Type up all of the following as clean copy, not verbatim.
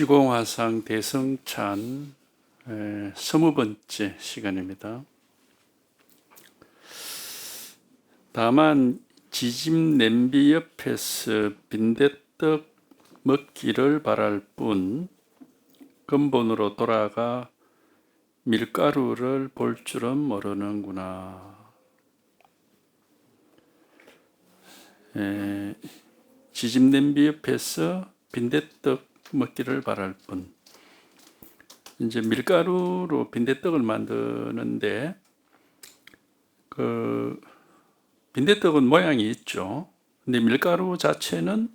시공화상 대성찬 20번째 시간입니다. 다만 지짐 냄비 옆에서 빈대떡 먹기를 바랄 뿐 근본으로 돌아가 밀가루를 볼 줄은 모르는구나. 지짐 냄비 옆에서 빈대떡 먹기를 바랄 뿐. 이제 밀가루로 빈대떡을 만드는데 그 빈대떡은 모양이 있죠. 근데 밀가루 자체는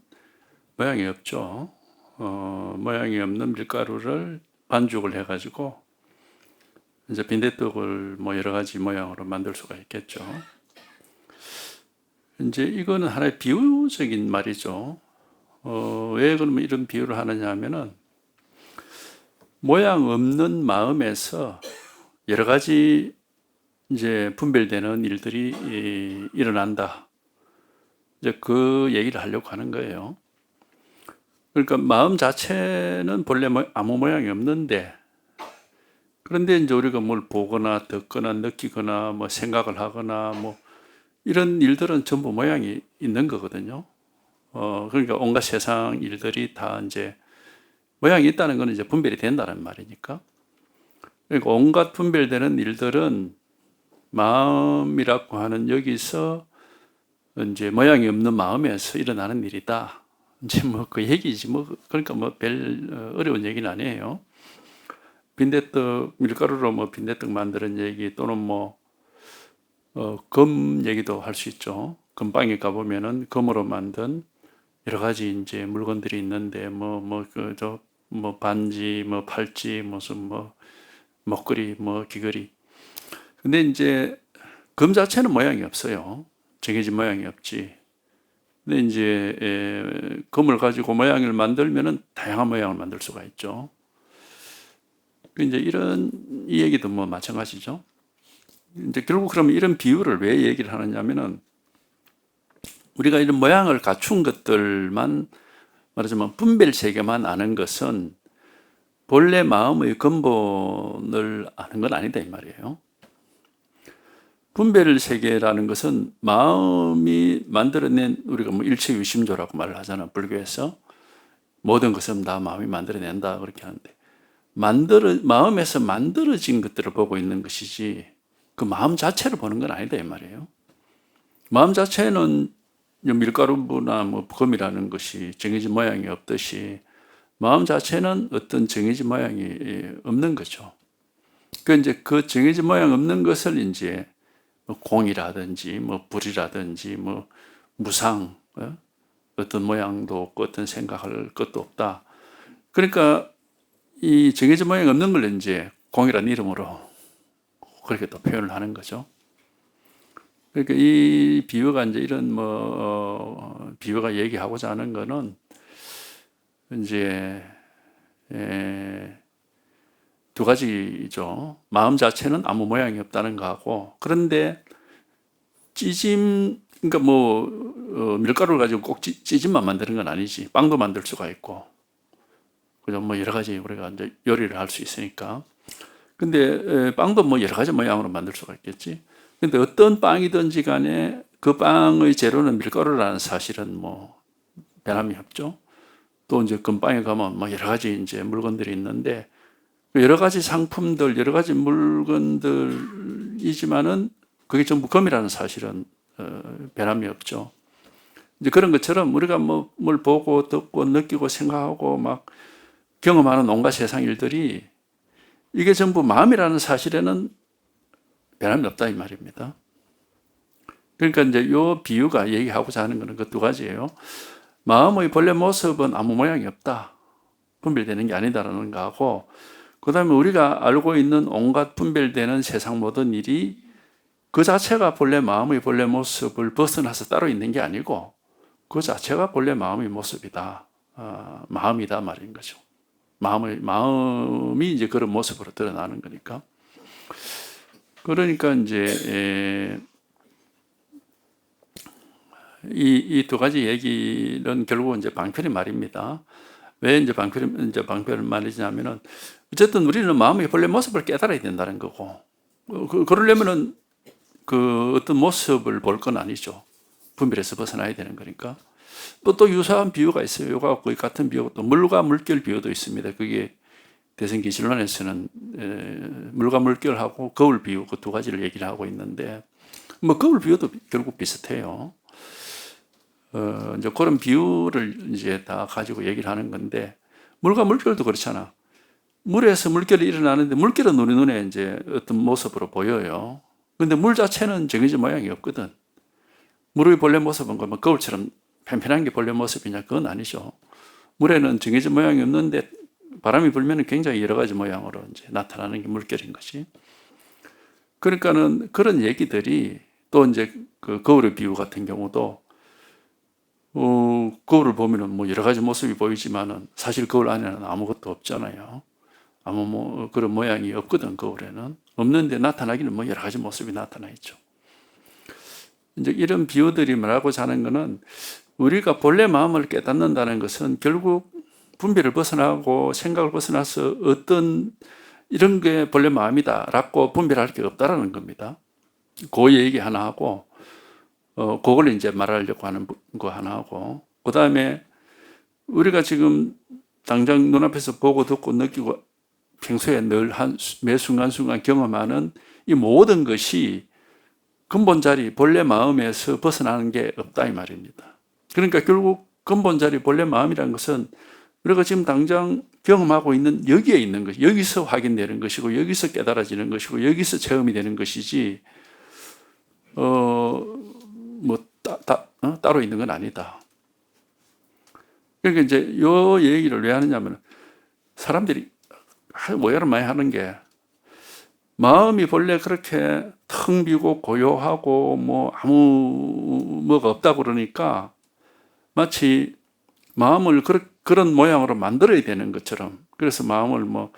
모양이 없죠. 모양이 없는 밀가루를 반죽을 해가지고 이제 빈대떡을 뭐 여러 가지 모양으로 만들 수가 있겠죠. 이제 이거는 하나의 비유적인 말이죠. 왜 그러면 이런 비유를 하느냐 하면은 모양 없는 마음에서 여러 가지 이제 분별되는 일들이 일어난다. 이제 그 얘기를 하려고 하는 거예요. 그러니까 마음 자체는 본래 아무 모양이 없는데, 그런데 이제 우리가 뭘 보거나 듣거나 느끼거나 뭐 생각을 하거나 뭐 이런 일들은 전부 모양이 있는 거거든요. 그러니까 온갖 세상 일들이 다 이제 모양이 있다는 건 이제 분별이 된다는 말이니까. 그러니까 온갖 분별되는 일들은 마음이라고 하는 여기서 이제 모양이 없는 마음에서 일어나는 일이다. 이제 뭐 그 얘기지 뭐. 그러니까 뭐 별 어려운 얘기는 아니에요. 빈대떡 밀가루로 뭐 빈대떡 만드는 얘기 또는 뭐 금 얘기도 할 수 있죠. 금방에 가보면은 금으로 만든 여러 가지 이제 물건들이 있는데 뭐 반지, 뭐 팔찌, 무슨 뭐 목걸이, 뭐 귀걸이. 근데 이제 금 자체는 모양이 없어요. 정해진 모양이 없지. 근데 이제 금을 가지고 모양을 만들면은 다양한 모양을 만들 수가 있죠. 이제 이런 이 얘기도 뭐 마찬가지죠. 이제 결국 그러면 이런 비유를 왜 얘기를 하느냐면은 우리가 이런 모양을 갖춘 것들만 말하자면 분별 세계만 아는 것은 본래 마음의 근본을 아는 건 아니다 이 말이에요. 분별 세계라는 것은 마음이 만들어낸 우리가 뭐 일체유심조라고 말을 하잖아 불교에서. 모든 것은 다 마음이 만들어낸다 그렇게 하는데 마음에서 만들어진 것들을 보고 있는 것이지 그 마음 자체를 보는 건 아니다 이 말이에요. 마음 자체는 밀가루나 뭐 금이라는 것이 정해진 모양이 없듯이 마음 자체는 어떤 정해진 모양이 없는 거죠. 그 정해진 모양 없는 것을 이제 뭐 공이라든지 뭐 불이라든지 뭐 무상, 어떤 모양도 없고 어떤 생각할 것도 없다. 그러니까 이 정해진 모양이 없는 걸 이제 공이라는 이름으로 그렇게 또 표현을 하는 거죠. 그러니까 이 비유가 이제 이런 비유가 얘기하고자 하는 거는 이제 두 가지죠. 마음 자체는 아무 모양이 없다는 거하고, 그런데 그러니까 밀가루를 가지고 꼭 찌짐만 만드는 건 아니지. 빵도 만들 수가 있고, 그죠? 뭐 여러 가지 우리가 이제 요리를 할 수 있으니까. 근데 빵도 뭐 여러 가지 모양으로 만들 수가 있겠지. 근데 어떤 빵이든지 간에 그 빵의 재료는 밀가루라는 사실은 뭐 변함이 없죠. 또 이제 금빵에 가면 뭐 여러 가지 이제 물건들이 있는데 여러 가지 상품들, 여러 가지 물건들이지만은 그게 전부 금이라는 사실은 변함이 없죠. 이제 그런 것처럼 우리가 뭐 뭘 보고 듣고 느끼고 생각하고 막 경험하는 온갖 세상 일들이 이게 전부 마음이라는 사실에는 변함이 없다 이 말입니다. 그러니까 이제 요 비유가 얘기하고자 하는 것은 그 두 가지예요. 마음의 본래 모습은 아무 모양이 없다. 분별되는 게 아니다라는 거하고, 그 다음에 우리가 알고 있는 온갖 분별되는 세상 모든 일이 그 자체가 본래 마음의 본래 모습을 벗어나서 따로 있는 게 아니고 그 자체가 본래 마음의 모습이다. 마음이다 말인 거죠. 마음이 이제 그런 모습으로 드러나는 거니까. 그러니까 이제 이 두 가지 얘기는 결국은 이제 방편의 말입니다. 왜 이제 방패를 말이냐면은 어쨌든 우리는 마음의 본래 모습을 깨달아야 된다는 거고, 그러려면은 그 어떤 모습을 볼 건 아니죠. 분별에서 벗어나야 되는 거니까. 또 유사한 비유가 있어요. 요가 거의 같은 비유가 또 물과 물결 비유도 있습니다. 그게 대성기실론에서는 물과 물결하고 거울 비유 그 두 가지를 얘기를 하고 있는데, 뭐 거울 비유도 결국 비슷해요. 이제 그런 비유를 이제 다 가지고 얘기를 하는 건데, 물과 물결도 그렇잖아. 물에서 물결이 일어나는데 물결은 우리 눈에 이제 어떤 모습으로 보여요. 근데 물 자체는 정해진 모양이 없거든. 물의 본래 모습은 뭐 거울처럼 팽팽한 게 본래 모습이냐? 그건 아니죠. 물에는 정해진 모양이 없는데 바람이 불면 굉장히 여러 가지 모양으로 이제 나타나는 게 물결인 것이. 그러니까는 그런 얘기들이 또 이제 그 거울의 비유 같은 경우도 거울을 보면은 뭐 여러 가지 모습이 보이지만은 사실 거울 안에는 아무것도 없잖아요. 아무 그런 모양이 없거든. 거울에는 없는데 나타나기는 뭐 여러 가지 모습이 나타나 있죠. 이제 이런 비유들이 말하고자 하는 것은 우리가 본래 마음을 깨닫는다는 것은 결국 분별을 벗어나고 생각을 벗어나서 어떤 이런 게 본래 마음이다라고 분별할 게 없다라는 겁니다. 그 얘기 하나 하고, 그걸 이제 말하려고 하는 거 하나 하고, 그 다음에 우리가 지금 당장 눈앞에서 보고 듣고 느끼고 평소에 늘 매 순간순간 경험하는 이 모든 것이 근본 자리 본래 마음에서 벗어나는 게 없다 이 말입니다. 그러니까 결국 근본 자리 본래 마음이라는 것은 우리가 지금 당장 경험하고 있는 여기에 있는 것, 여기서 확인되는 것이고 여기서 깨달아지는 것이고 여기서 체험이 되는 것이지 따로 있는 건 아니다. 그러니까 이제 요 얘기를 왜 하느냐면 사람들이 오해를 많이 하는 게 마음이 본래 그렇게 텅 비고 고요하고 뭐 아무 뭐가 없다고 그러니까 마치 마음을 그런 모양으로 만들어야 되는 것처럼, 그래서 마음을 뭐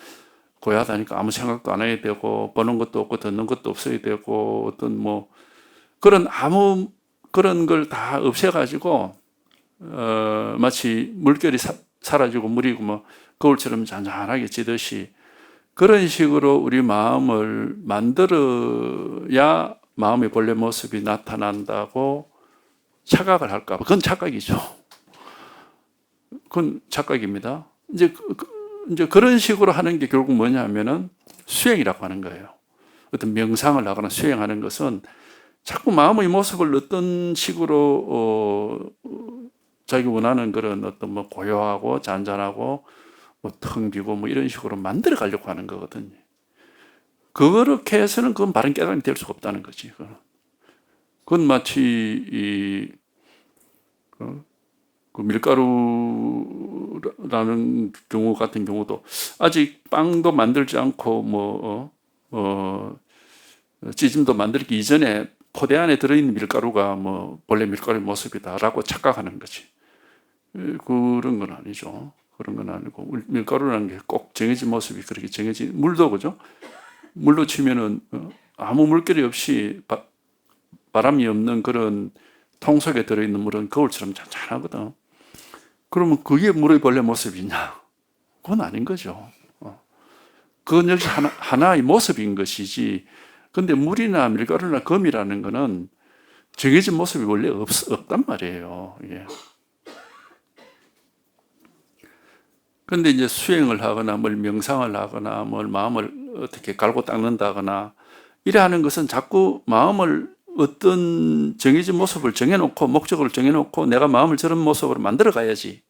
고요하다니까 아무 생각도 안 해야 되고 보는 것도 없고 듣는 것도 없어야 되고 어떤 뭐 그런 걸 다 없애가지고 마치 물결이 사라지고 물이 뭐 거울처럼 잔잔하게 지듯이 그런 식으로 우리 마음을 만들어야 마음의 본래 모습이 나타난다고 착각을 할까 봐. 그건 착각이죠. 그건 착각입니다. 이제 그런 식으로 하는 게 결국 뭐냐면은 수행이라고 하는 거예요. 어떤 명상을 하거나 수행하는 것은 자꾸 마음의 모습을 어떤 식으로 자기 원하는 그런 어떤 뭐 고요하고 잔잔하고 뭐 텅 비고 뭐 이런 식으로 만들어 가려고 하는 거거든요. 그렇게 해서는 그건 바른 깨달음이 될 수가 없다는 거지. 그건 마치 그 밀가루라는 경우 같은 경우도 아직 빵도 만들지 않고 찌짐도 만들기 이전에 포대 안에 들어있는 밀가루가 뭐 본래 밀가루의 모습이다라고 착각하는 거지. 그런 건 아니죠. 그런 건 아니고 밀가루라는 게 꼭 정해진 모습이 그렇게 정해진, 물도 그죠? 물로 치면은 아무 물결이 없이 바람이 없는 그런 통 속에 들어있는 물은 거울처럼 잔잔하거든. 그러면 그게 물의 본래 모습이냐? 그건 아닌 거죠. 그건 역시 하나의 모습인 것이지. 근데 물이나 밀가루나 금이라는 거는 정해진 모습이 원래 없단 말이에요. 예. 그런데 이제 수행을 하거나 뭘 명상을 하거나 뭘 마음을 어떻게 갈고 닦는다거나 이래 하는 것은 자꾸 마음을 어떤 정해진 모습을 정해놓고 목적을 정해놓고 내가 마음을 저런 모습으로 만들어 가야지,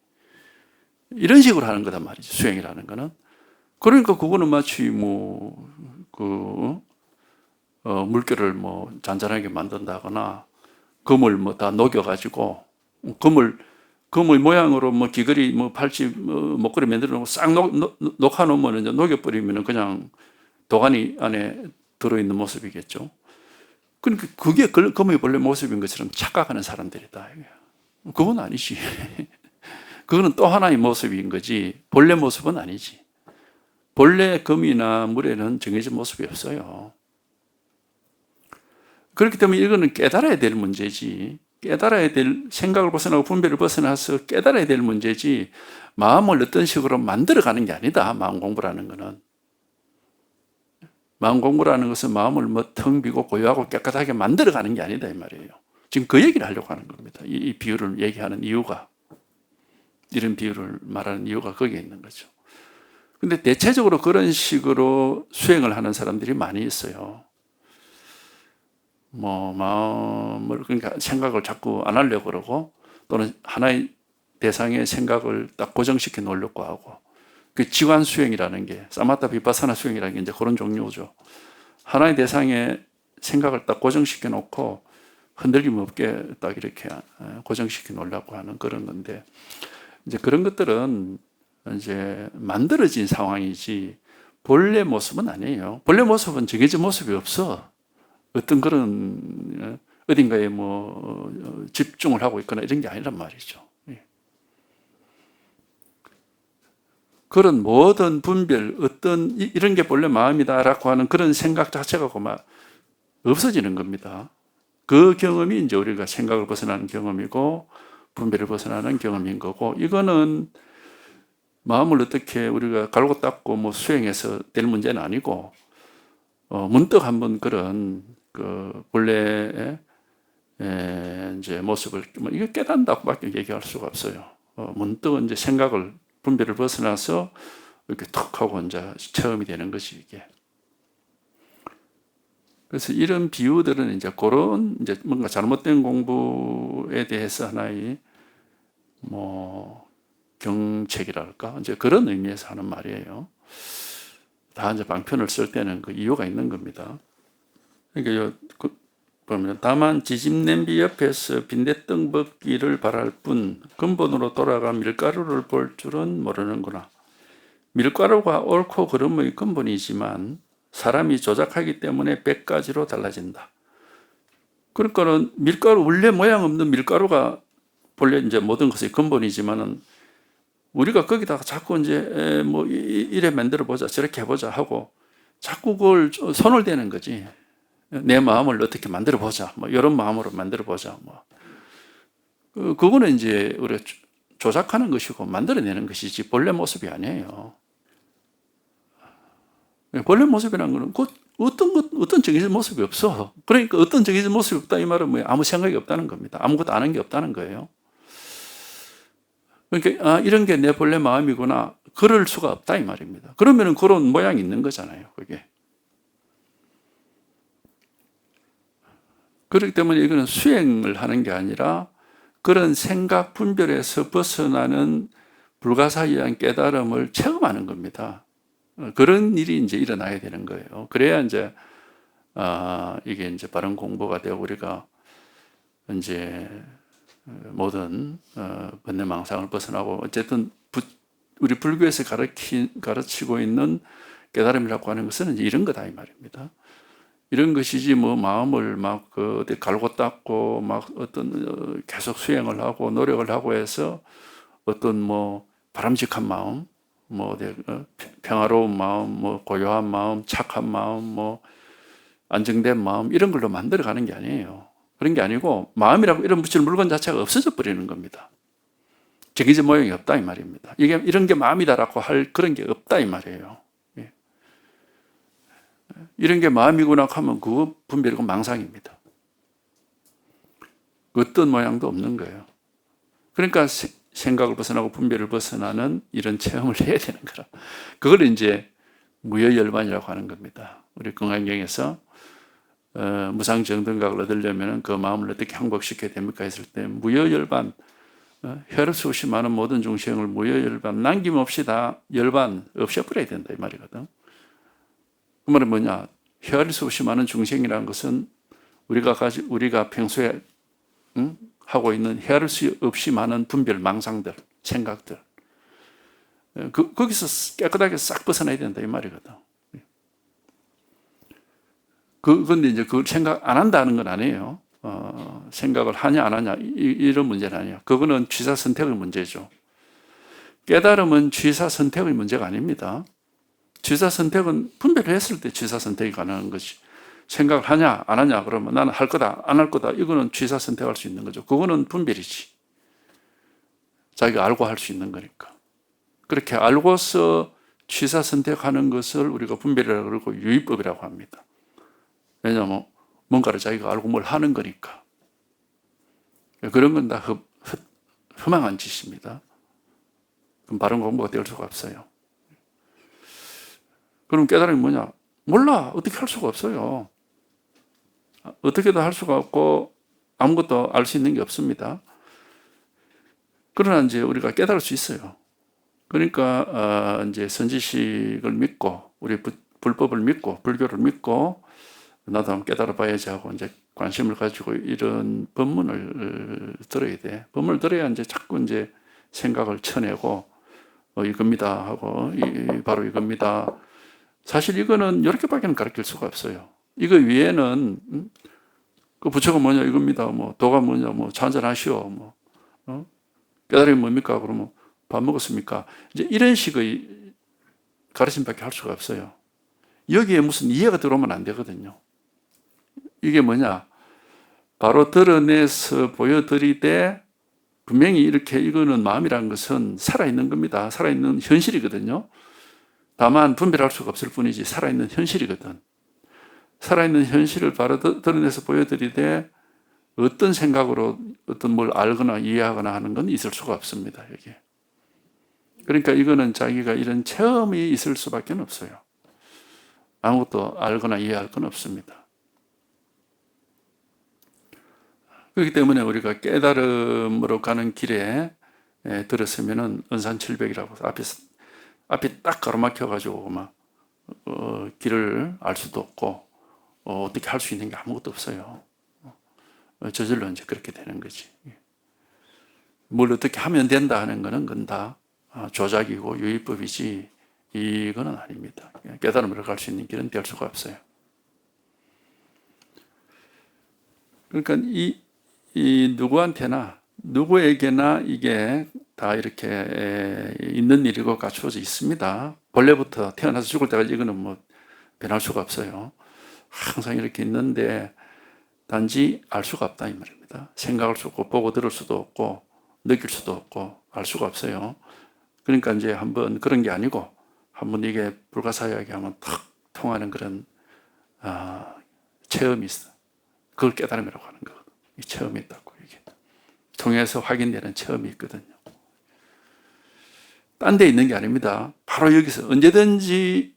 이런 식으로 하는 거단 말이죠. 수행이라는 거는. 그러니까 그거는 마치 물결을 뭐 잔잔하게 만든다거나 금을 뭐 다 녹여가지고 금의 모양으로 뭐 귀걸이 뭐 팔찌 목걸이 만들어 놓고 싹 녹아 놓으면 이제 녹여버리면 그냥 도가니 안에 들어있는 모습이겠죠. 그러니까 그게 금의 본래 모습인 것처럼 착각하는 사람들이다. 그건 아니지. 그거는 또 하나의 모습인 거지 본래 모습은 아니지. 본래 금이나 물에는 정해진 모습이 없어요. 그렇기 때문에 이거는 깨달아야 될 문제지 깨달아야 될, 생각을 벗어나고 분별을 벗어나서 깨달아야 될 문제지, 마음을 어떤 식으로 만들어가는 게 아니다. 마음 공부라는 거는. 마음 공부라는 것은 마음을 뭐 텅 비고 고요하고 깨끗하게 만들어가는 게 아니다 이 말이에요. 지금 그 얘기를 하려고 하는 겁니다. 이 비유를 얘기하는 이유가, 이런 비유를 말하는 이유가 거기에 있는 거죠. 근데 대체적으로 그런 식으로 수행을 하는 사람들이 많이 있어요. 뭐 마음을, 그러니까 생각을 자꾸 안 하려고 그러고, 또는 하나의 대상의 생각을 딱 고정시켜 놓으려고 하고, 그 지관 수행이라는 게, 사마타 비파사나 수행이라는 게 이제 그런 종류죠. 하나의 대상의 생각을 딱 고정시켜 놓고 흔들림 없게 딱 이렇게 고정시켜 놓으려고 하는 그런 건데, 이제 그런 것들은 이제 만들어진 상황이지 본래 모습은 아니에요. 본래 모습은 정해진 모습이 없어. 어떤 그런 어딘가에 뭐 집중을 하고 있거나 이런 게 아니란 말이죠. 그런 모든 분별, 어떤 이런 게 본래 마음이다라고 하는 그런 생각 자체가 막 없어지는 겁니다. 그 경험이 이제 우리가 생각을 벗어나는 경험이고 분별을 벗어나는 경험인 거고, 이거는 마음을 어떻게 우리가 갈고 닦고 뭐 수행해서 될 문제는 아니고, 문득 한번 그런 그 본래의 이제 모습을 뭐 이거 깨닫는다고밖에 얘기할 수가 없어요. 문득 이제 생각을 분별을 벗어나서 이렇게 툭 하고 이제 체험이 되는 것이 이게. 그래서 이런 비유들은 이제 그런 이제 뭔가 잘못된 공부에 대해서 하나의 뭐 경책이랄까 이제 그런 의미에서 하는 말이에요. 다 이제 방편을 쓸 때는 그 이유가 있는 겁니다. 그러니까 보면 다만 지짐냄비 옆에서 빈대떡 먹기를 바랄 뿐 근본으로 돌아가 밀가루를 볼 줄은 모르는구나. 밀가루가 옳고 그름의 근본이지만 사람이 조작하기 때문에 100가지로 달라진다. 그러니까는 밀가루, 원래 모양 없는 밀가루가 본래 이제 모든 것의 근본이지만은 우리가 거기다가 자꾸 이제 뭐 이래 만들어 보자, 저렇게 해보자 하고 자꾸 그걸 손을 대는 거지. 내 마음을 어떻게 만들어 보자, 뭐 이런 마음으로 만들어 보자, 뭐 그거는 이제 우리가 조작하는 것이고 만들어내는 것이지 본래 모습이 아니에요. 본래 모습이라는 거는 어떤 정해진 모습이 없어. 그러니까 어떤 정해진 모습이 없다 이 말은 뭐예요? 아무 생각이 없다는 겁니다. 아무것도 아는 게 없다는 거예요. 그러니까 이런 게 내 본래 마음이구나. 그럴 수가 없다 이 말입니다. 그러면은 그런 모양이 있는 거잖아요. 그게. 그렇기 때문에 이거는 수행을 하는 게 아니라 그런 생각 분별에서 벗어나는 불가사의한 깨달음을 체험하는 겁니다. 그런 일이 이제 일어나야 되는 거예요. 그래야 이제 이게 이제 바른 공부가 되고 우리가 이제 모든 번뇌망상을 벗어나고 어쨌든 우리 불교에서 가르치고 있는 깨달음이라고 하는 것은 이제 이런 거다 이 말입니다. 이런 것이지 뭐 마음을 막 어디 갈고 닦고 막 어떤 계속 수행을 하고 노력을 하고 해서 어떤 뭐 바람직한 마음, 뭐 평화로운 마음, 뭐 고요한 마음, 착한 마음, 뭐 안정된 마음 이런 걸로 만들어가는 게 아니에요. 그런 게 아니고 마음이라고 이런 붙이는 물건 자체가 없어져 버리는 겁니다. 정해진 모양이 없다 이 말입니다. 이게 이런 게 마음이다라고 할 그런 게 없다 이 말이에요. 이런 게 마음이구나 하면 그거 분별이고 망상입니다. 어떤 모양도 없는 거예요. 그러니까 생각을 벗어나고 분별을 벗어나는 이런 체험을 해야 되는 거라. 그걸 이제 무여열반이라고 하는 겁니다. 우리 건강경에서 무상정등각을 얻으려면 그 마음을 어떻게 항복시켜야 됩니까 했을 때 무여열반, 혈압 수없이 많은 모든 중생을 무여열반, 남김없이 다 열반 없애버려야 된다 이 말이거든. 그 말은 뭐냐? 헤아릴 수 없이 많은 중생이라는 것은 우리가 평소에 하고 있는 헤아릴 수 없이 많은 분별, 망상들, 생각들 거기서 깨끗하게 싹 벗어나야 된다 이 말이거든. 그런데 이제 그걸 생각 안 한다는 건 아니에요. 생각을 하냐 안 하냐 이런 문제는 아니에요. 그거는 취사 선택의 문제죠. 깨달음은 취사 선택의 문제가 아닙니다. 취사 선택은 분별을 했을 때 취사 선택이 가능한 것이, 생각을 하냐 안 하냐 그러면 나는 할 거다 안 할 거다 이거는 취사 선택할 수 있는 거죠. 그거는 분별이지. 자기가 알고 할 수 있는 거니까. 그렇게 알고서 취사 선택하는 것을 우리가 분별이라고 그러고 유의법이라고 합니다. 왜냐하면 뭔가를 자기가 알고 뭘 하는 거니까. 그런 건 다 허망한 짓입니다. 그럼 바른 공부가 될 수가 없어요. 그럼 깨달음이 뭐냐? 몰라. 어떻게 할 수가 없어요. 어떻게도 할 수가 없고 아무것도 알 수 있는 게 없습니다. 그러나 이제 우리가 깨달을 수 있어요. 그러니까 이제 선지식을 믿고 우리 불법을 믿고 불교를 믿고 나도 한번 깨달아 봐야지 하고 이제 관심을 가지고 이런 법문을 들어야 돼. 법문을 들어야 이제 자꾸 이제 생각을 쳐내고 이겁니다 하고 바로 이겁니다. 사실 이거는 이렇게밖에 가르칠 수가 없어요. 이거 위에는 그 부처가 뭐냐 이겁니다. 뭐 도가 뭐냐 뭐 찬전하시오. 뭐 깨달음이 뭡니까? 그러면 밥 먹었습니까? 이제 이런 식의 가르침밖에 할 수가 없어요. 여기에 무슨 이해가 들어오면 안 되거든요. 이게 뭐냐? 바로 드러내서 보여드리되 분명히 이렇게 이거는 마음이라는 것은 살아있는 겁니다. 살아있는 현실이거든요. 다만 분별할 수가 없을 뿐이지 살아있는 현실이거든. 살아있는 현실을 바로 드러내서 보여드리되 어떤 생각으로 어떤 뭘 알거나 이해하거나 하는 건 있을 수가 없습니다. 여기. 그러니까 이거는 자기가 이런 체험이 있을 수밖에 없어요. 아무것도 알거나 이해할 건 없습니다. 그렇기 때문에 우리가 깨달음으로 가는 길에 들었으면은 은산칠백이라고 앞이 딱 가로막혀가지고 막 길을 알 수도 없고 어떻게 할 수 있는 게 아무것도 없어요. 저절로 이제 그렇게 되는 거지. 뭘 어떻게 하면 된다 하는 거는 그건 다 조작이고 유의법이지 이거는 아닙니다. 깨달음으로 갈 수 있는 길은 될 수가 없어요. 그러니까 이 누구한테나 누구에게나 이게 다 이렇게 있는 일이고 갖추어져 있습니다. 본래부터 태어나서 죽을 때까지 이거는 뭐 변할 수가 없어요. 항상 이렇게 있는데 단지 알 수가 없다 이 말입니다. 생각할 수 없고 보고 들을 수도 없고 느낄 수도 없고 알 수가 없어요. 그러니까 이제 한번 그런 게 아니고 한번 이게 불가사의하게 하면 탁 통하는 그런 체험이 있어. 그걸 깨달음이라고 하는 거거든요. 이 체험이 있다고 이게 통해서 확인되는 체험이 있거든요. 딴 데 있는 게 아닙니다. 바로 여기서 언제든지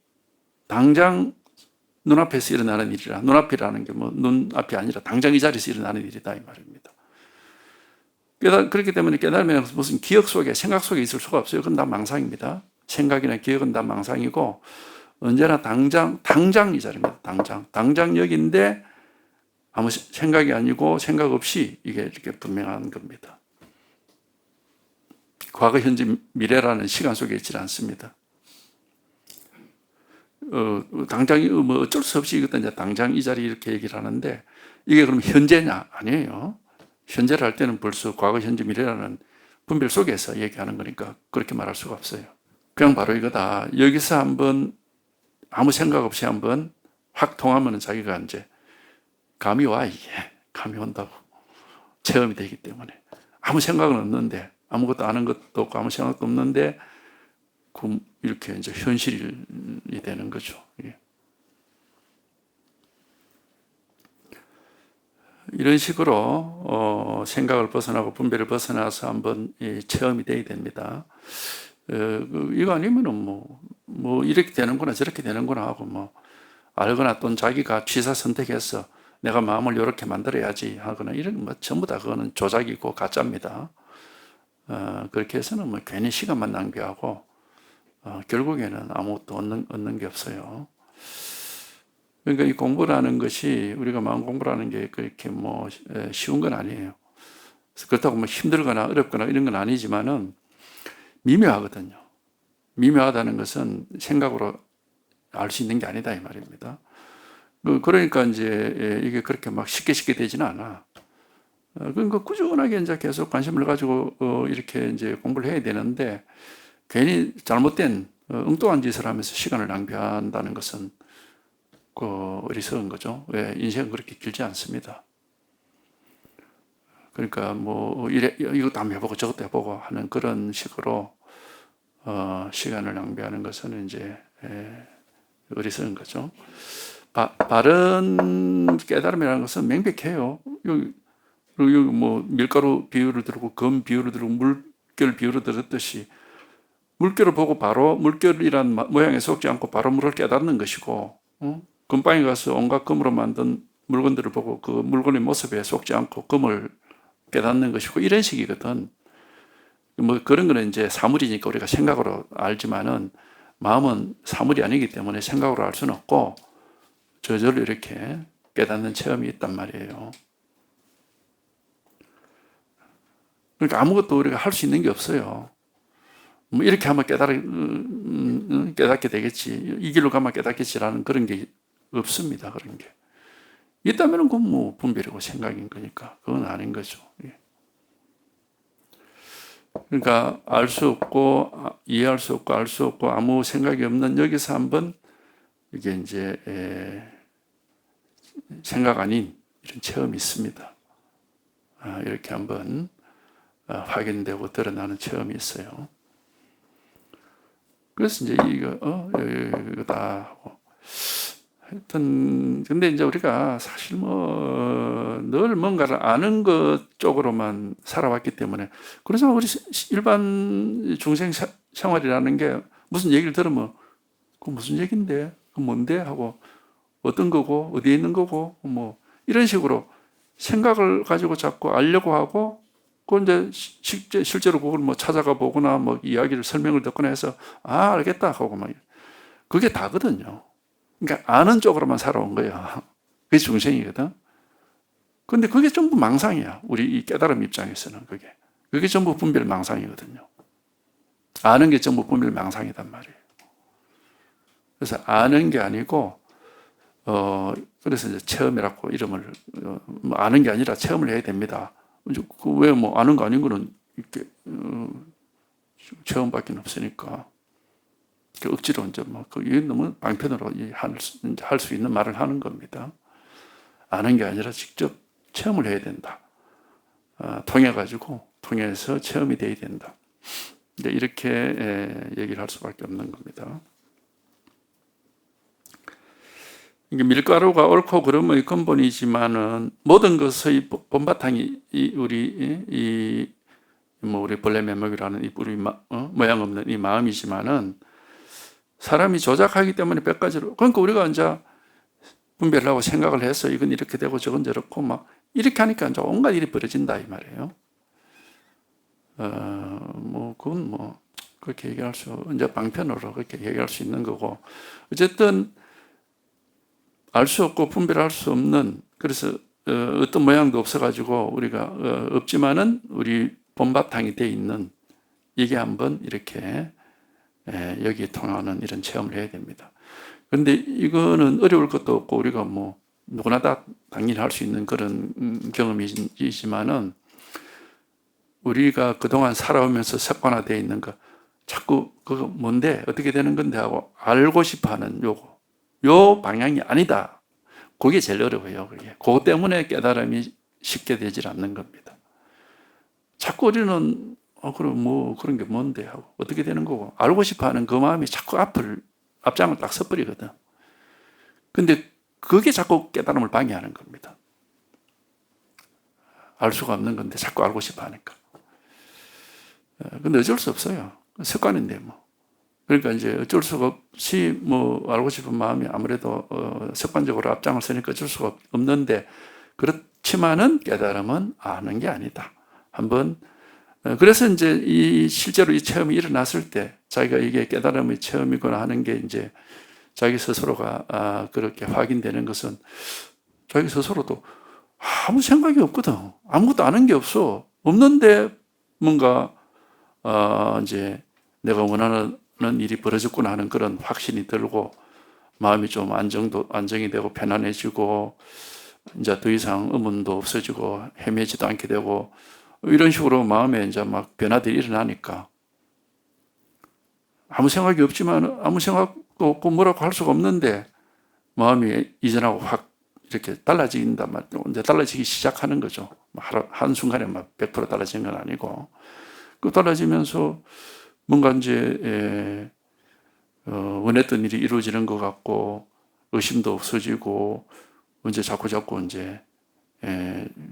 당장 눈앞에서 일어나는 일이라 눈앞이라는 게 뭐 눈앞이 아니라 당장 이 자리에서 일어나는 일이다 이 말입니다. 그렇기 때문에 깨달음이라는 것은 무슨 기억 속에 생각 속에 있을 수가 없어요. 그건 다 망상입니다. 생각이나 기억은 다 망상이고 언제나 당장 이 자리입니다. 당장 여기인데 아무 생각이 아니고 생각 없이 이게 이렇게 분명한 겁니다. 과거, 현재, 미래라는 시간 속에 있지 않습니다. 당장이 뭐 어쩔 수 없이 이것도 이제 당장 이 자리 이렇게 얘기를 하는데 이게 그럼 현재냐? 아니에요. 현재를 할 때는 벌써 과거, 현재, 미래라는 분별 속에서 얘기하는 거니까 그렇게 말할 수가 없어요. 그냥 바로 이거다. 여기서 한번 아무 생각 없이 한번 확 통하면 자기가 이제 감이 와 이게 감이 온다고 체험이 되기 때문에 아무 생각은 없는데 아무것도 아는 것도 없고 아무 생각도 없는데 이렇게 이제 현실이 되는 거죠. 이런 식으로 생각을 벗어나고 분별을 벗어나서 한번 체험이 돼야 됩니다. 이거 아니면은 뭐 이렇게 되는구나 저렇게 되는구나 하고 뭐 알거나 또는 자기가 취사 선택해서 내가 마음을 이렇게 만들어야지 하거나 이런 뭐 전부 다 그거는 조작이고 가짜입니다. 그렇게 해서는 뭐 괜히 시간만 낭비하고 결국에는 아무것도 얻는 게 없어요. 그러니까 이 공부라는 것이 우리가 마음 공부라는 게 그렇게 뭐 쉬운 건 아니에요. 그렇다고 뭐 힘들거나 어렵거나 이런 건 아니지만은 미묘하거든요. 미묘하다는 것은 생각으로 알 수 있는 게 아니다 이 말입니다. 그러니까 이제 이게 그렇게 막 쉽게 되지는 않아. 그러니까 꾸준하게 이제 계속 관심을 가지고 이렇게 이제 공부를 해야 되는데 괜히 잘못된 엉뚱한 짓을 하면서 시간을 낭비한다는 것은 어리석은 거죠. 왜? 인생은 그렇게 길지 않습니다. 그러니까 뭐 이것도 한번 해보고 저것도 해보고 하는 그런 식으로 시간을 낭비하는 것은 이제 어리석은 거죠. 바른 깨달음이라는 것은 명백해요. 여기 뭐 밀가루 비유를 들고 검 비유를 들고 물결 비유를 들었듯이 물결을 보고 바로 물결이란 모양에 속지 않고 바로 물을 깨닫는 것이고, 금방에 가서 온갖 금으로 만든 물건들을 보고 그 물건의 모습에 속지 않고 금을 깨닫는 것이고, 이런 식이거든. 뭐 그런 거는 이제 사물이니까 우리가 생각으로 알지만은 마음은 사물이 아니기 때문에 생각으로 알 수는 없고 저절로 이렇게 깨닫는 체험이 있단 말이에요. 그러니까 아무것도 우리가 할 수 있는 게 없어요. 뭐 이렇게 하면 깨닫게 되겠지, 이 길로 가면 깨닫겠지라는 그런 게 없습니다. 그런 게 있다면 그건 뭐 분별이고 생각인 거니까 그건 아닌 거죠. 그러니까 알 수 없고 이해할 수 없고 알 수 없고 아무 생각이 없는 여기서 한번 이게 이제 생각 아닌 이런 체험이 있습니다. 이렇게 한번 확인되고 드러나는 체험이 있어요. 그래서 이제 이거다 하고 하여튼 근데 이제 우리가 사실 늘 뭔가를 아는 것 쪽으로만 살아왔기 때문에 그래서 우리 일반 중생 생활이라는 게 무슨 얘기를 들으면 그 무슨 얘긴데 그 뭔데 하고 어떤 거고 어디에 있는 거고 뭐 이런 식으로 생각을 가지고 자꾸 알려고 하고 그 이제 실제로 그걸 뭐 찾아가 보거나 뭐 이야기를 설명을 듣거나 해서 알겠다 하고 막 그게 다거든요. 그러니까 아는 쪽으로만 살아온 거야. 그게 중생이거든. 근데 그게 전부 망상이야. 우리 이 깨달음 입장에서는 그게 전부 분별 망상이거든요. 아는 게 전부 분별 망상이단 말이에요. 그래서 아는 게 아니고 그래서 이제 체험이라고 이름을 아는 게 아니라 체험을 해야 됩니다. 왜 뭐 아는 거 아닌 거는 이렇게 체험밖에 없으니까 억지로 이제 이게 너무 방편으로 할 수 있는 말을 하는 겁니다. 아는 게 아니라 직접 체험을 해야 된다. 통해서 체험이 돼야 된다. 이제 이렇게 얘기를 할 수밖에 없는 겁니다. 이게 밀가루가 옳고 그름의 근본이지만은 모든 것의 본바탕이 우리 벌레 면목이라는 우리 모양 없는 이 마음이지만은 사람이 조작하기 때문에 몇 가지로 그러니까 우리가 이제 분별을 하고 생각을 해서 이건 이렇게 되고 저건 저렇고 막 이렇게 하니까 이제 온갖 일이 벌어진다 이 말이에요. 그건 그렇게 얘기할 수 이제 방편으로 그렇게 얘기할 수 있는 거고 어쨌든 알 수 없고 분별할 수 없는 그래서 어떤 모양도 없어가지고 우리가 없지만은 우리 본바탕이 돼 있는 이게 한번 이렇게 여기에 통하는 이런 체험을 해야 됩니다. 그런데 이거는 어려울 것도 없고 우리가 뭐 누구나 다 당연히 할 수 있는 그런 경험이지만은 우리가 그동안 살아오면서 습관화되어 있는 거 자꾸 그거 뭔데 어떻게 되는 건데 하고 알고 싶어하는 요 방향이 아니다. 그게 제일 어려워요. 그거 때문에 깨달음이 쉽게 되질 않는 겁니다. 자꾸 우리는 그럼 그런 게 뭔데 하고 어떻게 되는 거고 알고 싶어하는 그 마음이 자꾸 앞장을 딱 서버리거든. 근데 그게 자꾸 깨달음을 방해하는 겁니다. 알 수가 없는 건데 자꾸 알고 싶어하니까. 근데 어쩔 수 없어요. 습관인데 그러니까 이제 어쩔 수가 없이 알고 싶은 마음이 아무래도 습관적으로 앞장을 서니까 어쩔 수가 없는데 그렇지만은 깨달음은 아는 게 아니다. 한번 그래서 이제 실제로 이 체험이 일어났을 때 자기가 이게 깨달음의 체험이거나 하는 게 이제 자기 스스로가 그렇게 확인되는 것은 자기 스스로도 아무 생각이 없거든. 아무것도 아는 게 없는데 뭔가 이제 내가 원하는 일이 벌어졌구나 하는 그런 확신이 들고 마음이 좀 안정이 되고 편안해지고 이제 더 이상 의문도 없어지고 헤매지도 않게 되고 이런 식으로 마음에 이제 막 변화들이 일어나니까 아무 생각이 없지만 아무 생각도 없고 뭐라고 할 수가 없는데 마음이 이전하고 확 이렇게 달라진단 말이죠. 이제 달라지기 시작하는 거죠. 한순간에 막 100% 달라지는 건 아니고. 그 달라지면서 뭔가 이제, 원했던 일이 이루어지는 것 같고, 의심도 없어지고, 이제 자꾸 이제,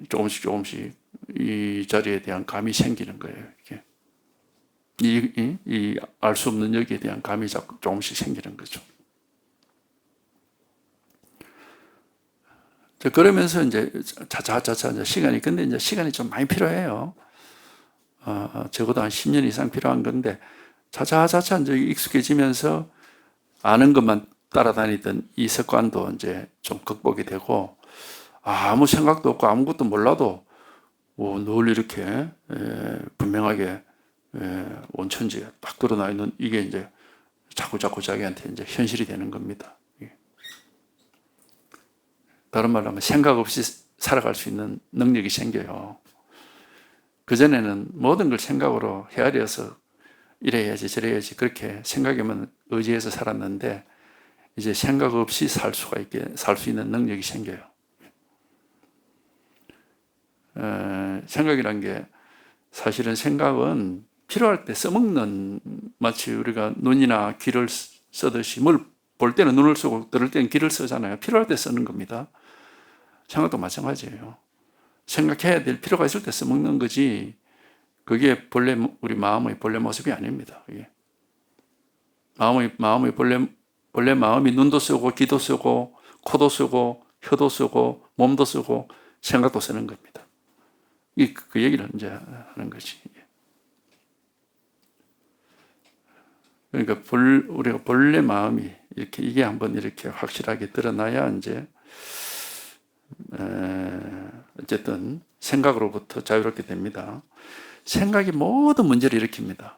조금씩 이 자리에 대한 감이 생기는 거예요. 이게. 이 알 수 없는 여기에 대한 감이 조금씩 생기는 거죠. 그러면서 이제 차차차차 이제 시간이, 근데 이제 시간이 좀 많이 필요해요. 적어도 한 10년 이상 필요한 건데, 차차차차 이제 익숙해지면서 아는 것만 따라다니던 이 습관도 이제 좀 극복이 되고, 아무 생각도 없고 아무것도 몰라도 늘 이렇게 분명하게 온천지에 딱 드러나 있는 이게 이제 자꾸 자기한테 이제 현실이 되는 겁니다. 다른 말로 하면 생각 없이 살아갈 수 있는 능력이 생겨요. 그전에는 모든 걸 생각으로 헤아려서 이래야지 저래야지 그렇게 생각에만 의지해서 살았는데 이제 생각 없이 살 수 있는 능력이 생겨요. 생각이란 게 사실은 생각은 필요할 때 써먹는, 마치 우리가 눈이나 귀를 쓰듯이 뭘 볼 때는 눈을 쓰고 들을 때는 귀를 쓰잖아요. 필요할 때 쓰는 겁니다. 생각도 마찬가지예요. 생각해야 될 필요가 있을 때 써먹는 거지 그게 본래 우리 마음의 본래 모습이 아닙니다. 이게. 마음의 본래 마음이 눈도 쓰고 귀도 쓰고 코도 쓰고 혀도 쓰고 몸도 쓰고 생각도 쓰는 겁니다. 그 얘기를 이제 하는 거지. 그러니까 우리가 본래 마음이 이게 한번 이렇게 확실하게 드러나야 이제 어쨌든 생각으로부터 자유롭게 됩니다. 생각이 모든 문제를 일으킵니다.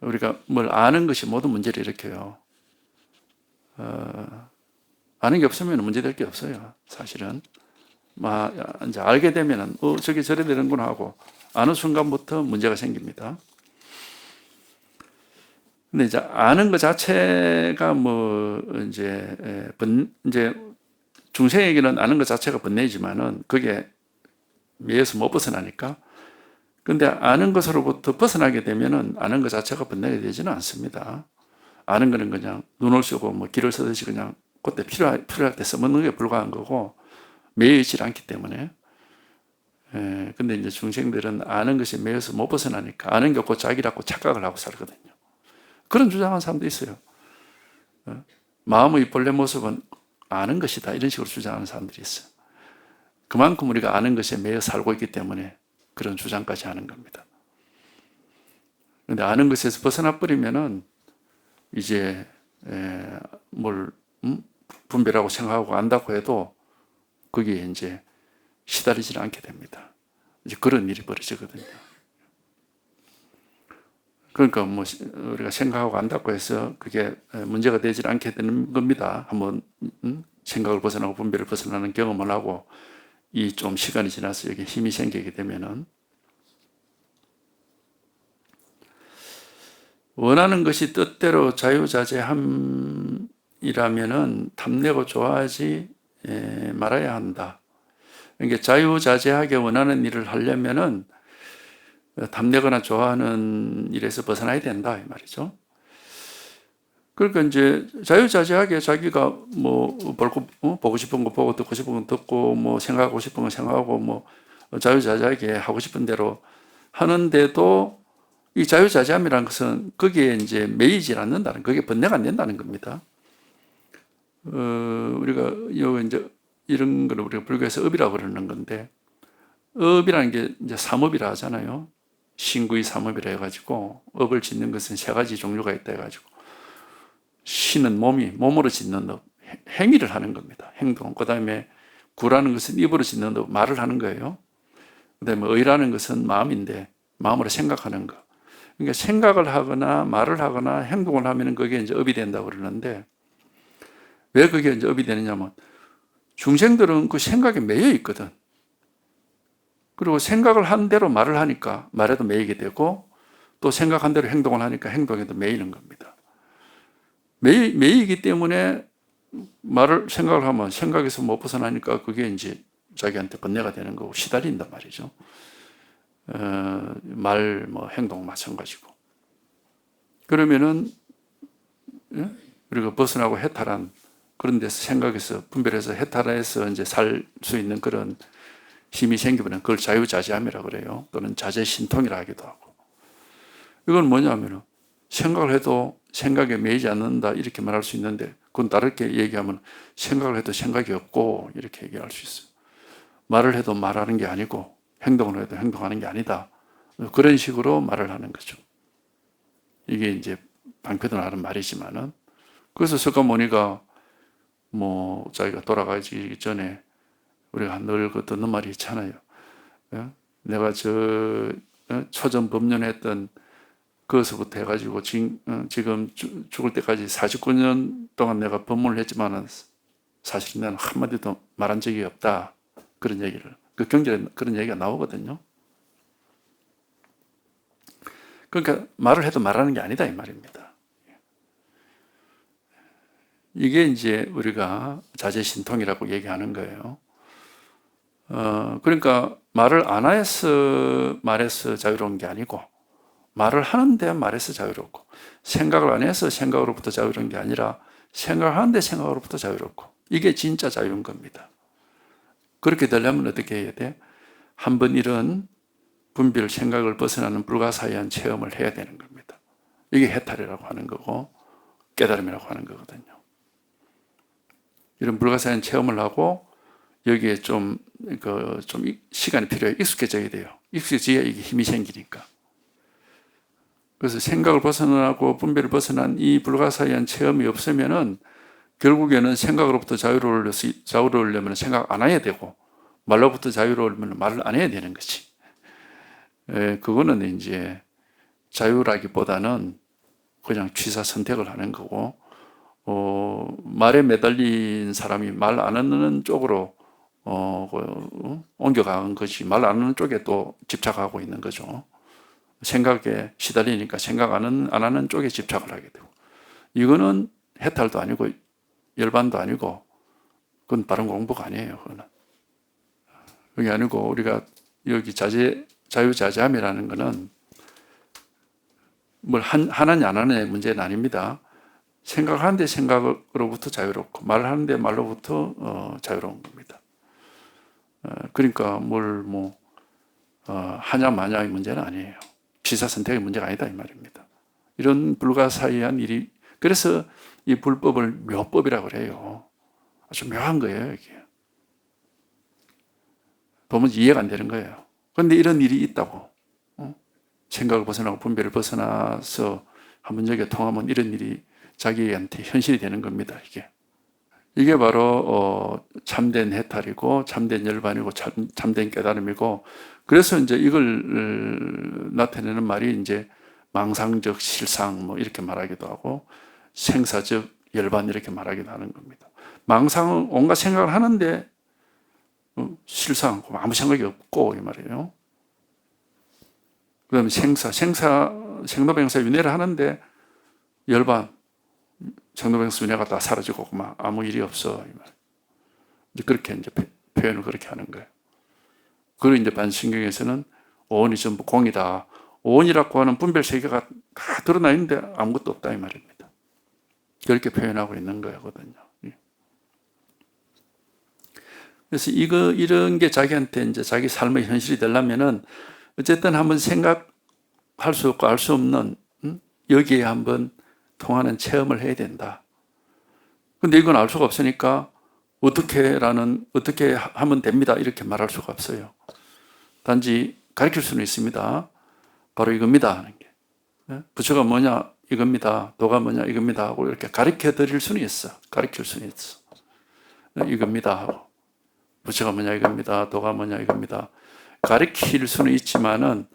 우리가 뭘 아는 것이 모든 문제를 일으켜요. 아는 게 없으면 문제될 게 없어요. 사실은. 이제 알게 되면은 저게 저래 되는구나 하고 아는 순간부터 문제가 생깁니다. 근데 이제 아는 것 자체가 이제 중생에게는 아는 것 자체가 번뇌지만은 그게 매여서 못 벗어나니까. 근데 아는 것으로부터 벗어나게 되면은 아는 것 자체가 번뇌가 되지는 않습니다. 아는 거는 그냥 눈을 쓰고 귀를 쓰듯이 그냥 그때 필요할 때 써먹는 게 불과한 거고 매여있지 않기 때문에. 근데 이제 중생들은 아는 것이 매여서 못 벗어나니까 아는 게 없고 자기라고 착각을 하고 살거든요. 그런 주장하는 사람도 있어요. 마음의 본래 모습은 아는 것이다. 이런 식으로 주장하는 사람들이 있어요. 그만큼 우리가 아는 것에 매여 살고 있기 때문에 그런 주장까지 하는 겁니다. 그런데 아는 것에서 벗어나 버리면은 이제 뭘 분별하고 생각하고 안다고 해도 거기에 이제 시달리지 않게 됩니다. 이제 그런 일이 벌어지거든요. 그러니까 우리가 생각하고 안다고 해서 그게 문제가 되지 않게 되는 겁니다. 한번 생각을 벗어나고 분별을 벗어나는 경험을 하고 이 좀 시간이 지나서 여기 힘이 생기게 되면은 원하는 것이 뜻대로 자유자재함이라면은 탐내고 좋아하지 말아야 한다. 그러니까 자유자재하게 원하는 일을 하려면은 탐내거나 좋아하는 일에서 벗어나야 된다 이 말이죠. 그러니까 이제 자유자재하게 자기가 보고 싶은 거 보고 듣고 싶은 거 듣고 생각하고 싶은 거 생각하고 자유자재하게 하고 싶은 대로 하는데도 이 자유자재함이라는 것은 거기에 이제 매이질 않는다는, 그게 번뇌가 안 된다는 겁니다. 우리가 이제 이런 걸 우리가 불교에서 업이라고 그러는 건데, 업이라는 게 이제 삼업이라 하잖아요. 신구의 삼업이라 해가지고 업을 짓는 것은 세 가지 종류가 있다 해가지고 신은 몸으로 짓는 업, 행위를 하는 겁니다. 행동. 그 다음에 구라는 것은 입으로 짓는 업, 말을 하는 거예요. 그 다음에 의라는 것은 마음인데 마음으로 생각하는 거. 그러니까 생각을 하거나 말을 하거나 행동을 하면 그게 이제 업이 된다고 그러는데, 왜 그게 이제 업이 되느냐면 중생들은 그 생각에 매여 있거든. 그리고 생각을 한 대로 말을 하니까 말에도 매이게 되고 또 생각한 대로 행동을 하니까 행동에도 매이는 겁니다. 매이기 때문에 생각을 하면 생각에서 못 벗어나니까 그게 이제 자기한테 번뇌가 되는 거고 시달린단 말이죠. 뭐 행동 마찬가지고. 그러면은 예? 우리가 벗어나고 해탈한 그런 데서 생각해서 분별해서 해탈해서 이제 살 수 있는 그런 힘이 생기면 그걸 자유자재함이라고 그래요. 또는 자재신통이라 하기도 하고. 이건 뭐냐면은 생각을 해도 생각에 매이지 않는다 이렇게 말할 수 있는데 그건 다르게 얘기하면 생각을 해도 생각이 없고 이렇게 얘기할 수 있어요. 말을 해도 말하는 게 아니고 행동을 해도 행동하는 게 아니다. 그런 식으로 말을 하는 거죠. 이게 이제 방패도 나는 말이지만은 그래서 석가모니가 뭐 자기가 돌아가기 전에 우리가 늘 그 듣는 말이 있잖아요. 내가 초전 법륜했던 그것부터 해가지고 지금 죽을 때까지 49년 동안 내가 법문을 했지만은 사실 나는 한마디도 말한 적이 없다. 그런 얘기를 그 경전에 그런 얘기가 나오거든요. 그러니까 말을 해도 말하는 게 아니다 이 말입니다. 이게 이제 우리가 자재신통이라고 얘기하는 거예요. 그러니까 말을 안 해서 말해서 자유로운 게 아니고 말을 하는데 말해서 자유롭고 생각을 안 해서 생각으로부터 자유로운 게 아니라 생각을 하는데 생각으로부터 자유롭고 이게 진짜 자유인 겁니다. 그렇게 되려면 어떻게 해야 돼? 한번 이런 분별 생각을 벗어나는 불가사의한 체험을 해야 되는 겁니다. 이게 해탈이라고 하는 거고 깨달음이라고 하는 거거든요. 이런 불가사의한 체험을 하고 여기에 좀 시간이 필요해요. 익숙해져야 돼요. 익숙해져야 이게 힘이 생기니까. 그래서 생각을 벗어나고 분별을 벗어난 이 불가사의한 체험이 없으면은 결국에는 생각으로부터 자유로우려면 생각 안 해야 되고 말로부터 자유로우려면 말을 안 해야 되는 거지. 그거는 이제 자유라기보다는 그냥 취사 선택을 하는 거고 말에 매달린 사람이 말 안 하는 쪽으로 옮겨가는 것이 말 안 하는 쪽에 또 집착하고 있는 거죠. 생각에 시달리니까 생각 안 하는 쪽에 집착을 하게 되고 이거는 해탈도 아니고 열반도 아니고 그건 바른 공부가 아니에요. 그거는. 그게 아니고 우리가 여기 자유자재함이라는 거는 뭘 하느냐 안 하느냐의 문제는 아닙니다. 생각하는데 생각으로부터 자유롭고 말하는데 말로부터 자유로운 겁니다. 그러니까 뭘 하냐 마냐의 문제는 아니에요. 취사 선택의 문제가 아니다 이 말입니다. 이런 불가사의한 일이 그래서 이 불법을 묘법이라고 그래요. 아주 묘한 거예요 이게. 도무지 이해가 안 되는 거예요. 그런데 이런 일이 있다고 생각을 벗어나고 분별을 벗어나서 한번 여기에 통하면 이런 일이 자기한테 현실이 되는 겁니다. 이게 바로 참된 해탈이고 참된 열반이고 참된 깨달음이고 그래서 이제 이걸 나타내는 말이 이제 망상적 실상 뭐 이렇게 말하기도 하고 생사적 열반 이렇게 말하기도 하는 겁니다. 망상은 온갖 생각을 하는데 실상 아무 생각이 없고 이 말이에요. 그다음에 생로병사 윤회를 하는데 열반 생로병사 윤회가 다 사라지고 막 아무 일이 없어 이 말. 이제 그렇게 이제 표현을 그렇게 하는 거예요. 그리고 이제 반신경에서는 오온이 전부 공이다. 오온이라고 하는 분별 세계가 다 드러나 있는데 아무것도 없다 이 말입니다. 그렇게 표현하고 있는 거거든요. 그래서 이런 게 자기한테 이제 자기 삶의 현실이 되려면은 어쨌든 한번 생각할 수 없고 알 수 없는 여기에 한번 통하는 체험을 해야 된다. 근데 이건 알 수가 없으니까 어떻게 하면 됩니다. 이렇게 말할 수가 없어요. 단지 가르칠 수는 있습니다. 바로 이겁니다. 하는 게. 부처가 뭐냐? 이겁니다. 도가 뭐냐? 이겁니다. 하고 이렇게 가르쳐 드릴 수는 있어. 가르칠 수는 있어. 이겁니다. 하고. 부처가 뭐냐? 이겁니다. 도가 뭐냐? 이겁니다. 가르칠 수는 있지만은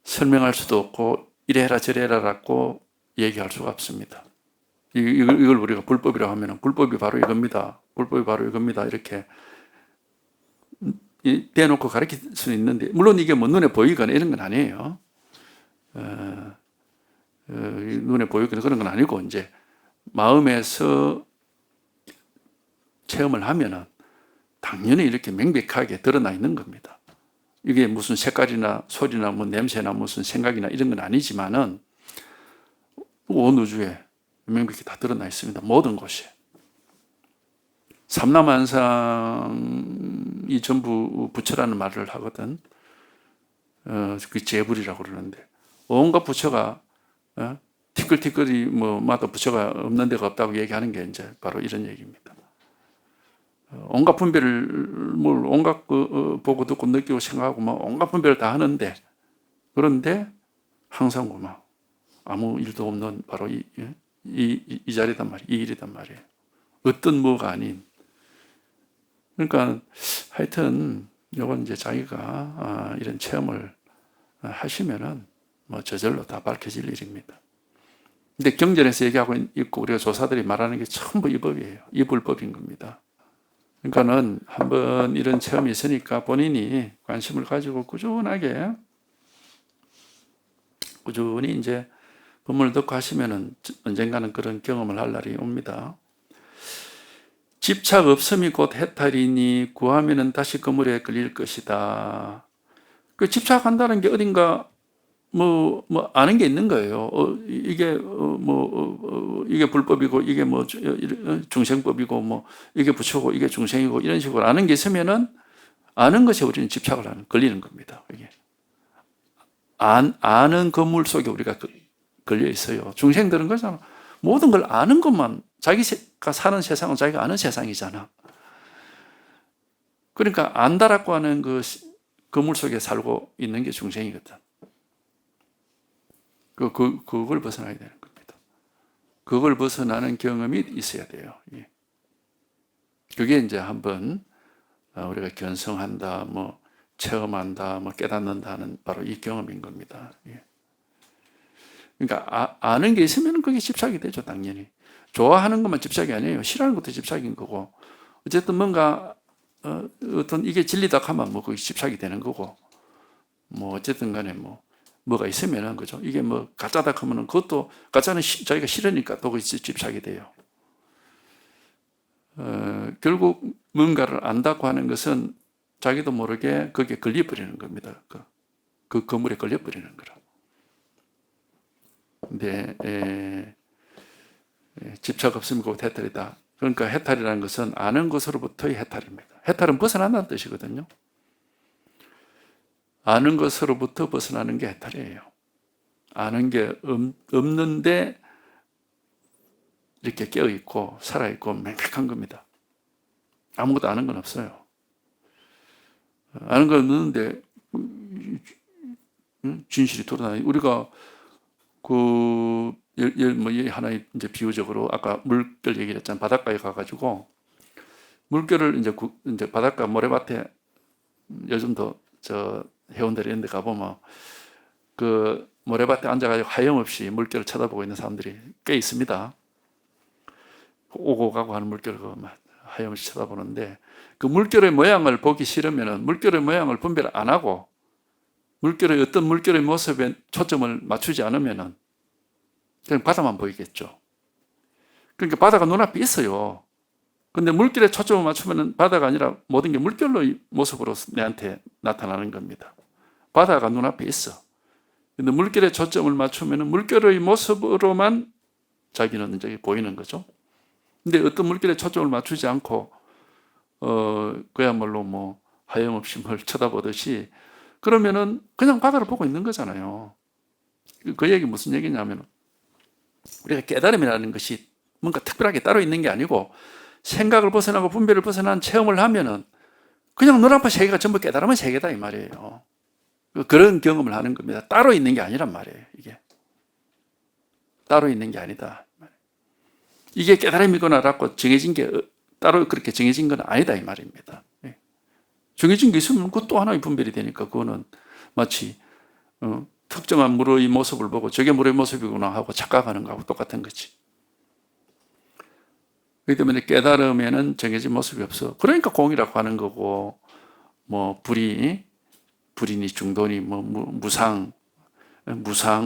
설명할 수도 없고 이래라 저래라라고 얘기할 수가 없습니다. 이걸 우리가 불법이라고 하면 불법이 바로 이겁니다. 불법이 바로 이겁니다. 이렇게 대놓고 가르칠 수는 있는데 물론 이게 뭐 눈에 보이거나 이런 건 아니에요. 눈에 보이거나 그런 건 아니고 이제 마음에서 체험을 하면은 당연히 이렇게 명백하게 드러나 있는 겁니다. 이게 무슨 색깔이나 소리나 뭐 냄새나 무슨 생각이나 이런 건 아니지만은 온 우주에 명백히 다 드러나 있습니다. 모든 곳에. 삼라만상이 전부 부처라는 말을 하거든. 그 재불이라고 그러는데 온갖 부처가 티끌티끌이 마다 부처가 없는 데가 없다고 얘기하는 게 이제 바로 이런 얘기입니다. 온갖 분별을 온갖 보고 듣고 느끼고 생각하고 온갖 분별을 다 하는데 그런데 항상 아무 일도 없는 바로 이 자리단 말이에요. 이 일이단 말이에요. 어떤 뭐가 아닌. 그러니까 하여튼 이건 이제 자기가 이런 체험을 하시면은 저절로 다 밝혀질 일입니다. 근데 경전에서 얘기하고 있고 우리가 조사들이 말하는 게 전부 이 법이에요. 이 불법인 겁니다. 그러니까는 한번 이런 체험이 있으니까 본인이 관심을 가지고 꾸준히 이제 법문을 듣고 하시면은 언젠가는 그런 경험을 할 날이 옵니다. 집착 없음이 곧 해탈이니 구하면은 다시 그물에 걸릴 것이다. 그 집착한다는 게 어딘가 아는 게 있는 거예요. 이게 이게 불법이고 이게 중생법이고 이게 부처고 이게 중생이고 이런 식으로 아는 게 있으면은 아는 것에 우리는 집착을 걸리는 겁니다. 이게 아는 건물 속에 우리가 걸려 있어요. 중생들은 그렇잖아. 모든 걸 아는 것만 자기가 사는 세상은 자기가 아는 세상이잖아. 그러니까 안다라고 하는 그 건물 속에 살고 있는 게 중생이거든. 그걸 벗어나야 되는 겁니다. 그걸 벗어나는 경험이 있어야 돼요. 그게 이제 한번 우리가 견성한다, 체험한다, 깨닫는다 하는 바로 이 경험인 겁니다. 그러니까 아는 게 있으면 그게 집착이 되죠, 당연히. 좋아하는 것만 집착이 아니에요. 싫어하는 것도 집착인 거고. 어쨌든 뭔가 어떤 이게 진리다 하면 그게 집착이 되는 거고. 어쨌든 간에 뭐가 있으면은 그죠. 이게 가짜다 하면은 그것도 가짜는 자기가 싫으니까 또 집착이 돼요. 결국 뭔가를 안다고 하는 것은 자기도 모르게 거기에 걸려버리는 겁니다. 그 건물에 걸려버리는 거라. 근데 집착 없으면 곧 해탈이다. 그러니까 해탈이라는 것은 아는 것으로부터의 해탈입니다. 해탈은 벗어난다는 뜻이거든요. 아는 것으로부터 벗어나는 게 해탈이에요. 아는 게 없는데 이렇게 깨어있고 살아있고 명백한 겁니다. 아무것도 아는 건 없어요. 아는 건 없는데 진실이 드러나요. 우리가 하나의 이제 비유적으로 아까 물결 얘기를 했잖아요. 바닷가에 가가지고 물결을 이제 바닷가 모래밭에 요즘도 회원들이 이런 데 가보면 그 모래밭에 앉아가지고 하염없이 물결을 쳐다보고 있는 사람들이 꽤 있습니다. 오고 가고 하는 물결을 하염없이 쳐다보는데 그 물결의 모양을 보기 싫으면은 물결의 모양을 분별 안 하고 물결의 어떤 물결의 모습에 초점을 맞추지 않으면은 그냥 바다만 보이겠죠. 그러니까 바다가 눈앞에 있어요. 근데 물결에 초점을 맞추면은 바다가 아니라 모든 게 물결의 모습으로 내한테 나타나는 겁니다. 바다가 눈앞에 있어. 근데 물결에 초점을 맞추면은 물결의 모습으로만 자기는 이제 보이는 거죠. 근데 어떤 물결에 초점을 맞추지 않고 그야말로 하염없이 뭘 쳐다보듯이 그러면은 그냥 바다를 보고 있는 거잖아요. 그 얘기 무슨 얘기냐면 우리가 깨달음이라는 것이 뭔가 특별하게 따로 있는 게 아니고 생각을 벗어나고 분별을 벗어난 체험을 하면은 그냥 눈앞에 세계가 전부 깨달음의 세계다 이 말이에요. 그런 경험을 하는 겁니다. 따로 있는 게 아니란 말이에요. 이게 따로 있는 게 아니다. 이게 깨달음이거나라고 정해진 게 따로 그렇게 정해진 건 아니다 이 말입니다. 정해진 게 있으면 그것도 하나의 분별이 되니까 그거는 마치 특정한 물의 모습을 보고 저게 물의 모습이구나 하고 착각하는 거하고 똑같은 거지. 그렇기 때문에 깨달음에는 정해진 모습이 없어. 그러니까 공이라고 하는 거고 불이니 중도니 무상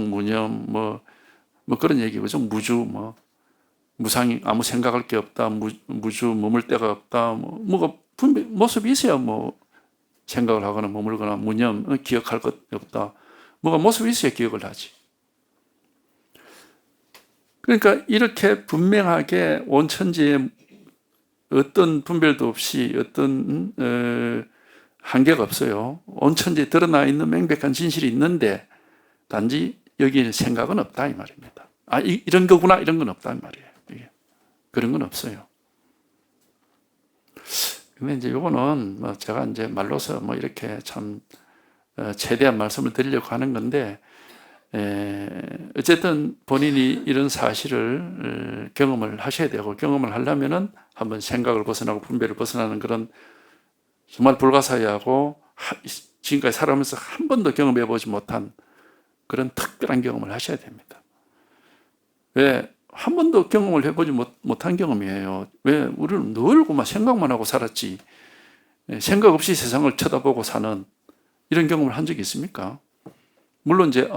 무념 그런 얘기죠. 무주 무상이 아무 생각할 게 없다. 무주 머물 데가 없다. 뭐가 모습이 있어야 뭐 생각을 하거나 머물거나 무념 기억할 것 없다. 뭐가 모습이 있어야 기억을 하지. 그러니까 이렇게 분명하게 온 천지에 어떤 분별도 없이 어떤 한계가 없어요. 온 천지에 드러나 있는 명백한 진실이 있는데 단지 여기에 생각은 없다 이 말입니다. 아 이런 거구나 이런 건 없다 이 말이에요. 이게. 그런 건 없어요. 근데 이제 요거는 뭐 제가 이제 말로서 뭐 이렇게 참 최대한 말씀을 드리려고 하는 건데 어쨌든 본인이 이런 사실을 경험을 하셔야 되고 경험을 하려면은 한번 생각을 벗어나고 분별을 벗어나는 그런 정말 불가사의하고 지금까지 살아오면서 한 번도 경험해 보지 못한 그런 특별한 경험을 하셔야 됩니다. 왜? 한 번도 경험을 해보지 못한 경험이에요. 왜? 우리는 늘 그만 생각만 하고 살았지. 생각 없이 세상을 쳐다보고 사는 이런 경험을 한 적이 있습니까? 물론 이제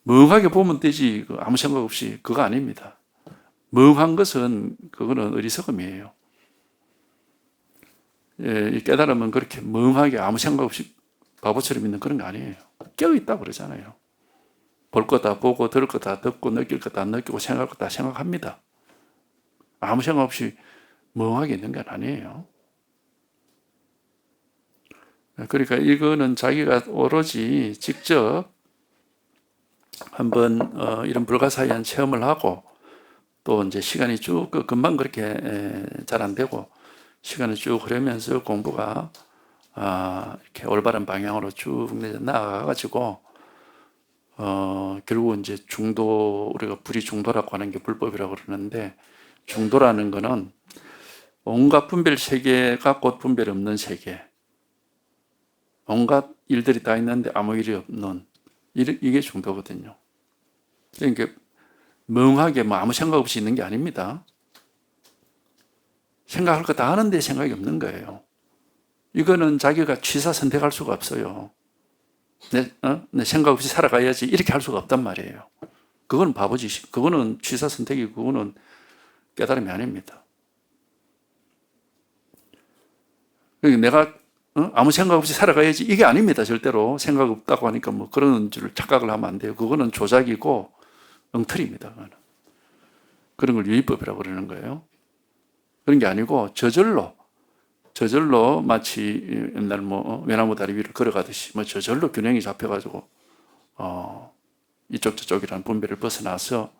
멍하게 보면 되지 아무 생각 없이 그거 아닙니다. 멍한 것은 그거는 어리석음이에요. 깨달으면 그렇게 멍하게 아무 생각 없이 바보처럼 있는 그런 거 아니에요. 깨어있다 그러잖아요. 볼 거 다 보고 들을 거 다 듣고 느낄 거 다 느끼고 생각할 거 다 생각합니다. 아무 생각 없이 멍하게 있는 건 아니에요. 그러니까 이거는 자기가 오로지 직접 한번 이런 불가사의한 체험을 하고 또 이제 시간이 쭉 금방 그렇게 잘 안 되고 시간이 쭉 흐르면서 공부가 이렇게 올바른 방향으로 쭉 나아가가지고 결국 이제 우리가 불이 중도라고 하는 게 불법이라고 그러는데 중도라는 거는 온갖 분별 세계가 곧 분별 없는 세계. 온갖 일들이 다 있는데 아무 일이 없는 이게 중도거든요. 그러니까 멍하게 아무 생각 없이 있는 게 아닙니다. 생각할 거 다 하는데 생각이 없는 거예요. 이거는 자기가 취사 선택할 수가 없어요. 내 생각 없이 살아가야지 이렇게 할 수가 없단 말이에요. 그거는 바보짓이, 그거는 취사 선택이고 그거는 깨달음이 아닙니다. 그러니까 내가 아무 생각 없이 살아가야지 이게 아닙니다. 절대로 생각 없다고 하니까 뭐 그런 줄 착각을 하면 안 돼요. 그거는 조작이고 엉터리입니다. 그거는. 그런 걸 유의법이라고 그러는 거예요. 그런 게 아니고 저절로 마치 옛날 외나무 다리 위를 걸어가듯이 저절로 균형이 잡혀가지고 이쪽 저쪽이라는 분별을 벗어나서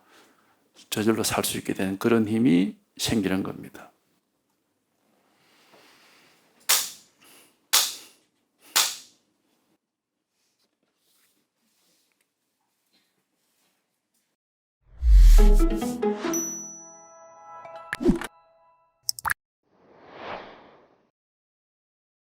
저절로 살 수 있게 되는 그런 힘이 생기는 겁니다.